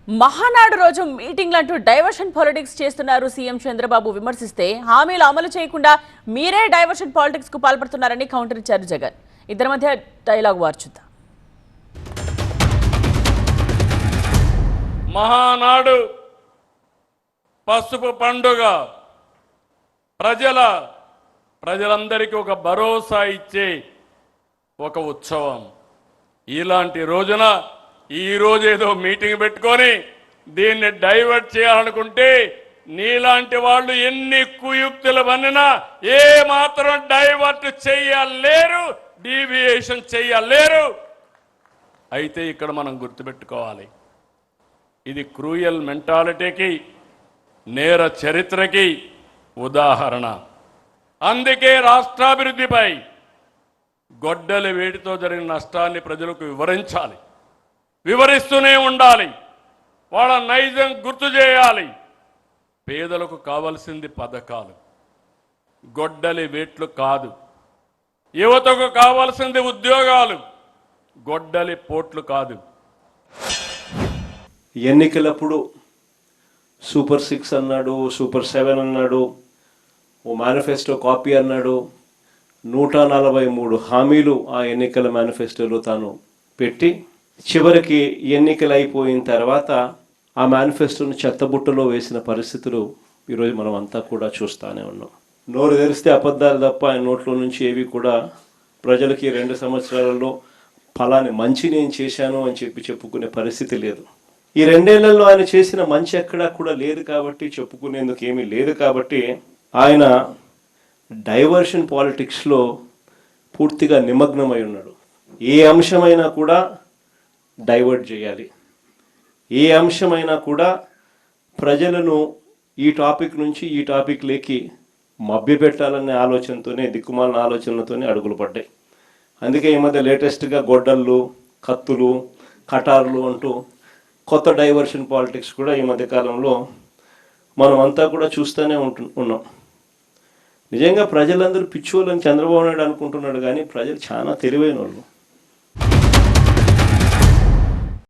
మహానాడు రోజు మీటింగ్లంటూ diversion politics చేస్తున్నారు CM Chandrababu విమర్శిస్తే హామీలు అమలు చేయకుండా మీరే డైవర్షన్ పాలిటిక్స్ కు పాల్పడుతున్నారని కౌంటర్ ఇచ్చారు జగన్. ఇద్దరి మధ్య డైలాగ్ వార్చుద్దాం. మహానాడు పసుపు పండుగ ప్రజలందరికీ ఒక భరోసా ఇచ్చే ఒక ఉత్సవం. ఇలాంటి రోజున ఈ రోజు ఏదో మీటింగ్ పెట్టుకొని దీన్ని డైవర్ట్ చేయాలనుకుంటే నీలాంటి వాళ్ళు ఎన్ని కుయుక్తులు పన్నినా ఏ మాత్రం డైవర్ట్ చేయలేరు, డీవియేషన్ చేయలేరు. అయితే ఇక్కడ మనం గుర్తుపెట్టుకోవాలి, ఇది క్రూయల్ మెంటాలిటీకి, నేర చరిత్రకి ఉదాహరణ. అందుకే రాష్ట్రాభివృద్ధిపై గొడ్డలి వేడితో జరిగిన నష్టాన్ని ప్రజలకు వివరించాలి, వివరిస్తూనే ఉండాలి, వాళ్ళ నైజం గుర్తు చేయాలి. పేదలకు కావాల్సింది పథకాలు, గొడ్డలి వేట్లు కాదు. యువతకు కావాల్సింది ఉద్యోగాలు, గొడ్డలి పోట్లు కాదు. ఎన్నికలప్పుడు సూపర్ 6 అన్నాడు, సూపర్ 7 అన్నాడు, ఓ మేనిఫెస్టో కాపీ అన్నాడు. 143 హామీలు ఆ ఎన్నికల మేనిఫెస్టోలో తాను పెట్టి చివరికి ఎన్నికలు అయిపోయిన తర్వాత ఆ మేనిఫెస్టోను చెత్తబుట్టలో వేసిన పరిస్థితులు ఈరోజు మనం అంతా కూడా చూస్తూనే ఉన్నాం. నోరు తెరిస్తే అబద్ధాలు తప్ప ఆయన నోట్లో నుంచి ఏవి కూడా ప్రజలకి 2 సంవత్సరాలలో ఫలాని మంచి నేను చేశాను అని చెప్పుకునే పరిస్థితి లేదు. ఈ 2 ఏళ్లలో ఆయన చేసిన మంచి ఎక్కడా కూడా లేదు కాబట్టి, చెప్పుకునేందుకు ఏమీ లేదు కాబట్టి ఆయన డైవర్షన్ పాలిటిక్స్లో పూర్తిగా నిమగ్నమై ఉన్నాడు. ఏ అంశమైనా కూడా డైవర్ట్ చేయాలి, ఏ అంశమైనా కూడా ప్రజలను ఈ టాపిక్ నుంచి ఈ టాపిక్లోకి మభ్యపెట్టాలనే ఆలోచనతోనే, దిక్కుమాలిన ఆలోచనలతోనే అడుగులు పడ్డాయి. అందుకే ఈ మధ్య లేటెస్ట్గా గొడ్డళ్ళు, కత్తులు, కటార్లు అంటూ కొత్త డైవర్షన్ పాలిటిక్స్ కూడా ఈ మధ్యకాలంలో మనం అంతా కూడా చూస్తూనే ఉన్నాం. నిజంగా ప్రజలందరూ పిచ్చోళ్ళని చంద్రబాబు నాయుడు అనుకుంటున్నాడు, కానీ ప్రజలు చాలా తెలివైన వాళ్ళు.